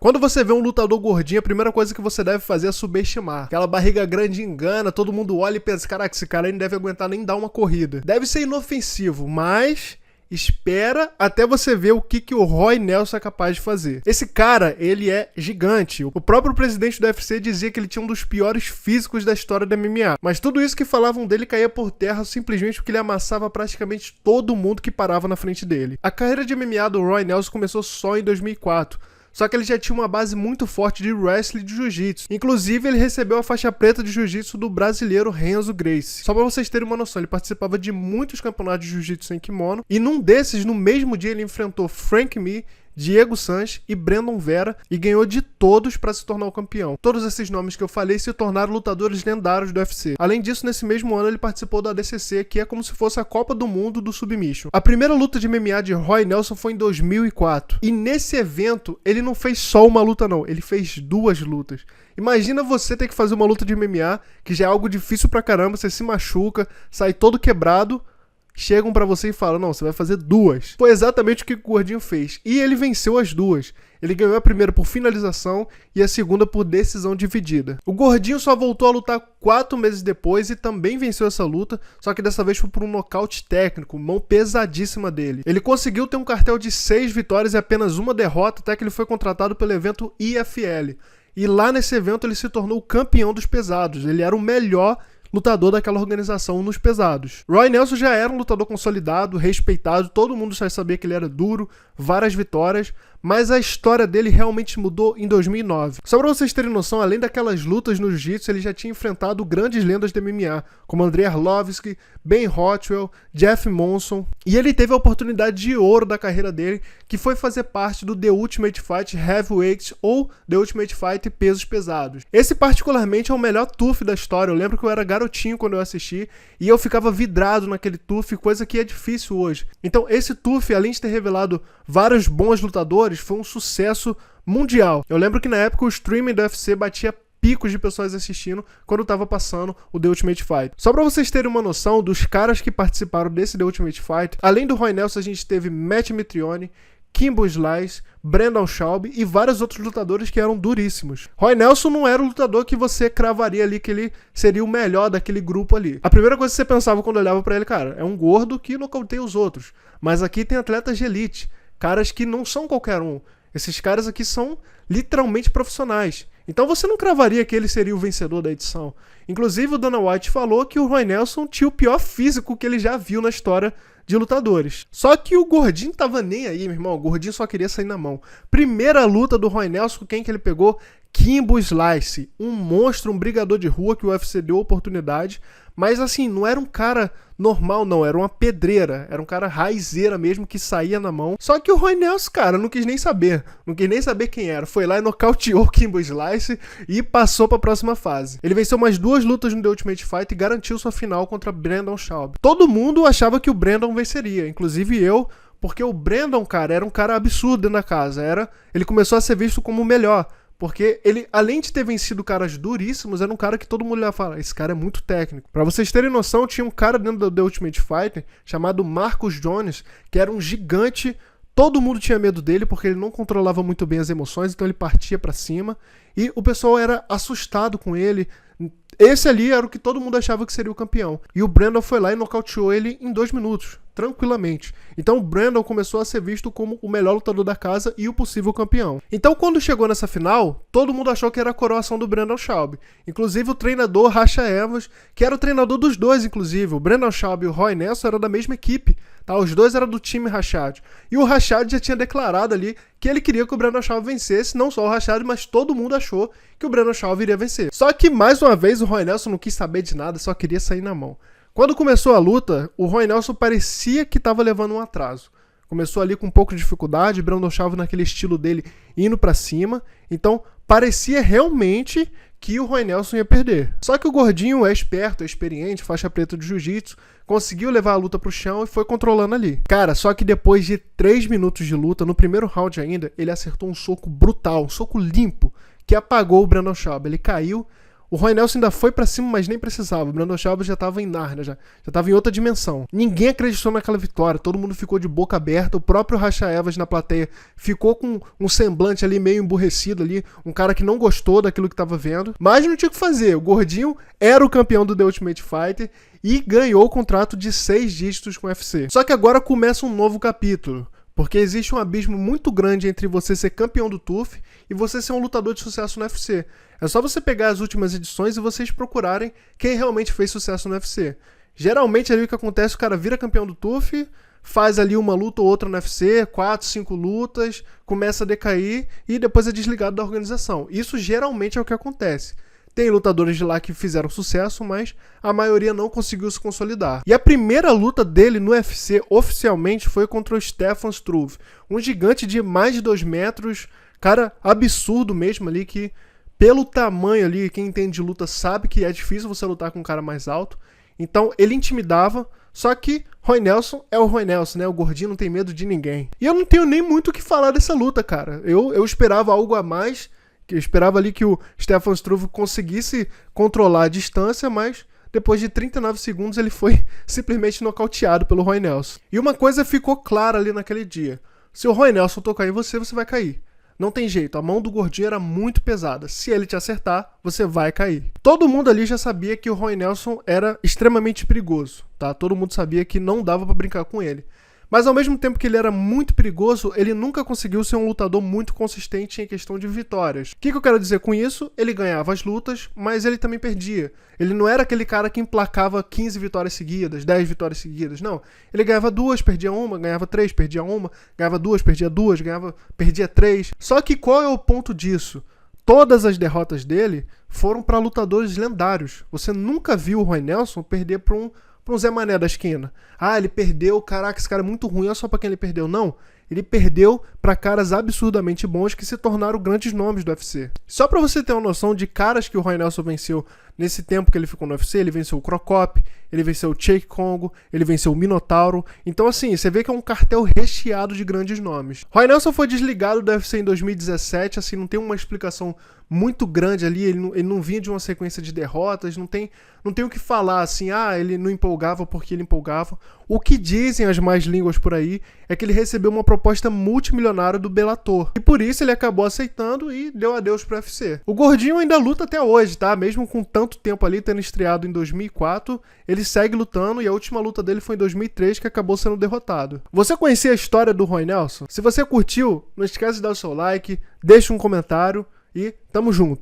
Quando você vê um lutador gordinho, a primeira coisa que você deve fazer é subestimar. Aquela barriga grande engana, todo mundo olha e pensa, caraca, esse cara aí não deve aguentar nem dar uma corrida. Deve ser inofensivo, mas espera até você ver o que o Roy Nelson é capaz de fazer. Esse cara, ele é gigante. O próprio presidente do UFC dizia que ele tinha um dos piores físicos da história da MMA. Mas tudo isso que falavam dele caía por terra simplesmente porque ele amassava praticamente todo mundo que parava na frente dele. A carreira de MMA do Roy Nelson começou só em 2004. Só que ele já tinha uma base muito forte de wrestling e de jiu-jitsu. Inclusive, ele recebeu a faixa preta de jiu-jitsu do brasileiro Renzo Gracie. Só pra vocês terem uma noção, ele participava de muitos campeonatos de jiu-jitsu em kimono. E num desses, no mesmo dia, ele enfrentou Frank Mir, Diego Sanches e Brandon Vera e ganhou de todos para se tornar o campeão. Todos esses nomes que eu falei se tornaram lutadores lendários do UFC. Além disso, nesse mesmo ano ele participou da ADCC, que é como se fosse a Copa do Mundo do Submission. A primeira luta de MMA de Roy Nelson foi em 2004. E nesse evento, ele não fez só uma luta não, ele fez duas lutas. Imagina você ter que fazer uma luta de MMA, que já é algo difícil pra caramba, você se machuca, sai todo quebrado, chegam pra você e falam, não, você vai fazer duas. Foi exatamente o que o Gordinho fez. E ele venceu as duas. Ele ganhou a primeira por finalização e a segunda por decisão dividida. O Gordinho só voltou a lutar 4 meses depois e também venceu essa luta, só que dessa vez foi por um nocaute técnico, mão pesadíssima dele. Ele conseguiu ter um cartel de 6 vitórias e apenas uma derrota, até que ele foi contratado pelo evento IFL. E lá nesse evento ele se tornou o campeão dos pesados. Ele era o melhor lutador daquela organização nos pesados. Roy Nelson já era um lutador consolidado, respeitado, todo mundo já sabia que ele era duro, várias vitórias, mas a história dele realmente mudou em 2009. Só pra vocês terem noção, além daquelas lutas no jiu-jitsu, ele já tinha enfrentado grandes lendas do MMA, como Andrei Arlovski, Ben Rothwell, Jeff Monson, e ele teve a oportunidade de ouro da carreira dele, que foi fazer parte do The Ultimate Fight Heavyweight ou The Ultimate Fight Pesos Pesados. Esse particularmente é o melhor TUF da história. Eu lembro que eu era garotinho quando eu assisti e eu ficava vidrado naquele TUF, coisa que é difícil hoje. Então esse TUF, além de ter revelado vários bons lutadores, foi um sucesso mundial. Eu lembro que na época o streaming do UFC batia picos de pessoas assistindo quando tava passando o The Ultimate Fight. Só pra vocês terem uma noção dos caras que participaram desse The Ultimate Fight, além do Roy Nelson a gente teve Matt Mitrione, Kimbo Slice, Brandon Schaub e vários outros lutadores que eram duríssimos. Roy Nelson não era o lutador que você cravaria ali que ele seria o melhor daquele grupo ali. A primeira coisa que você pensava quando olhava pra ele, cara, é um gordo que nocauteia os outros. Mas aqui tem atletas de elite, caras que não são qualquer um. Esses caras aqui são literalmente profissionais. Então você não cravaria que ele seria o vencedor da edição. Inclusive o Dana White falou que o Roy Nelson tinha o pior físico que ele já viu na história de lutadores. Só que o Gordinho tava nem aí, meu irmão. O Gordinho só queria sair na mão. Primeira luta do Roy Nelson, quem que ele pegou? Kimbo Slice, um monstro, um brigador de rua que o UFC deu oportunidade. Mas assim, não era um cara normal não, era uma pedreira, era um cara raizeira mesmo que saía na mão. Só que o Roy Nelson, cara, não quis nem saber quem era. Foi lá e nocauteou o Kimbo Slice e passou pra próxima fase. Ele venceu mais 2 lutas no The Ultimate Fight e garantiu sua final contra Brandon Schaub. Todo mundo achava que o Brandon venceria, inclusive eu, porque o Brandon, cara, era um cara absurdo dentro da casa. Ele começou a ser visto como o melhor. Porque ele, além de ter vencido caras duríssimos, era um cara que todo mundo ia falar, esse cara é muito técnico. Pra vocês terem noção, tinha um cara dentro do The Ultimate Fighter, chamado Marcus Jones, que era um gigante, todo mundo tinha medo dele, porque ele não controlava muito bem as emoções, então ele partia pra cima, e o pessoal era assustado com ele. Esse ali era o que todo mundo achava que seria o campeão. E o Brandon foi lá e nocauteou ele em 2 minutos, tranquilamente. Então o Brandon começou a ser visto como o melhor lutador da casa e o possível campeão. Então quando chegou nessa final, todo mundo achou que era a coroação do Brandon Schaub. Inclusive o treinador Racha Evans, que era o treinador dos dois, inclusive. O Brandon Schaub e o Roy Nelson eram da mesma equipe. Tá? Os dois eram do time Rashad. E o Rashad já tinha declarado ali que ele queria que o Brandon Schaub vencesse. Não só o Rashad, mas todo mundo achou que o Brandon Schaub iria vencer. Só que mais uma vez o Roy Nelson não quis saber de nada, só queria sair na mão. Quando começou a luta, o Roy Nelson parecia que estava levando um atraso. Começou ali com um pouco de dificuldade, Brandon Schaub naquele estilo dele indo pra cima. Então parecia realmente que o Roy Nelson ia perder. Só que o Gordinho é esperto, é experiente, faixa preta de jiu-jitsu, conseguiu levar a luta pro chão e foi controlando ali. Cara, só que depois de 3 minutos de luta, no primeiro round ainda, ele acertou um soco brutal, um soco limpo, que apagou o Brandon Schaub. Ele caiu, O Roy Nelson ainda foi pra cima, mas nem precisava. O Brandon Shelby já tava em Nárnia, já tava em outra dimensão. Ninguém acreditou naquela vitória, todo mundo ficou de boca aberta. O próprio Rasha Evans na plateia ficou com um semblante ali meio emburrecido ali, um cara que não gostou daquilo que tava vendo. Mas não tinha o que fazer, o gordinho era o campeão do The Ultimate Fighter e ganhou o contrato de 6 dígitos com o UFC. Só que agora começa um novo capítulo. Porque existe um abismo muito grande entre você ser campeão do TUF e você ser um lutador de sucesso no UFC. É só você pegar as últimas edições e vocês procurarem quem realmente fez sucesso no UFC. Geralmente ali o que acontece, o cara vira campeão do TUF, faz ali uma luta ou outra no UFC, 4, 5 lutas, começa a decair e depois é desligado da organização. Isso geralmente é o que acontece. Tem lutadores de lá que fizeram sucesso, mas a maioria não conseguiu se consolidar. E a primeira luta dele no UFC, oficialmente, foi contra o Stefan Struve. Um gigante de mais de 2 metros, cara absurdo mesmo ali, que pelo tamanho ali, quem entende de luta sabe que é difícil você lutar com um cara mais alto. Então ele intimidava, só que Roy Nelson é o Roy Nelson, né? O gordinho não tem medo de ninguém. E eu não tenho nem muito o que falar dessa luta, cara. Eu esperava algo a mais. Eu esperava ali que o Stefan Struve conseguisse controlar a distância, mas depois de 39 segundos ele foi simplesmente nocauteado pelo Roy Nelson. E uma coisa ficou clara ali naquele dia. Se o Roy Nelson tocar em você, você vai cair. Não tem jeito, a mão do gordinho era muito pesada. Se ele te acertar, você vai cair. Todo mundo ali já sabia que o Roy Nelson era extremamente perigoso, tá? Todo mundo sabia que não dava pra brincar com ele. Mas ao mesmo tempo que ele era muito perigoso, ele nunca conseguiu ser um lutador muito consistente em questão de vitórias. O que eu quero dizer com isso? Ele ganhava as lutas, mas ele também perdia. Ele não era aquele cara que emplacava 15 vitórias seguidas, 10 vitórias seguidas, não. Ele ganhava 2, perdia 1, ganhava 3, perdia 1, ganhava 2, perdia 2, perdia 3. Só que qual é o ponto disso? Todas as derrotas dele foram para lutadores lendários. Você nunca viu o Roy Nelson perder para um Zé Mané da esquina. Ah, ele perdeu, caraca, esse cara é muito ruim, olha só pra quem ele perdeu. Não, ele perdeu pra caras absurdamente bons que se tornaram grandes nomes do UFC. Só pra você ter uma noção de caras que o Roy Nelson venceu nesse tempo que ele ficou no UFC, ele venceu o Crocop, ele venceu o Jake Congo, ele venceu o Minotauro. Então assim, você vê que é um cartel recheado de grandes nomes. Roy Nelson foi desligado do UFC em 2017, assim, não tem uma explicação muito grande ali, ele não vinha de uma sequência de derrotas, não tem o que falar assim, ele não empolgava porque ele empolgava. O que dizem as más línguas por aí é que ele recebeu uma proposta multimilionária do Bellator, e por isso ele acabou aceitando e deu adeus pro UFC. O gordinho ainda luta até hoje, tá? Mesmo com tanto tempo ali, tendo estreado em 2004, ele segue lutando e a última luta dele foi em 2003, que acabou sendo derrotado. Você conhecia a história do Roy Nelson? Se você curtiu, não esquece de dar o seu like, deixa um comentário e tamo junto.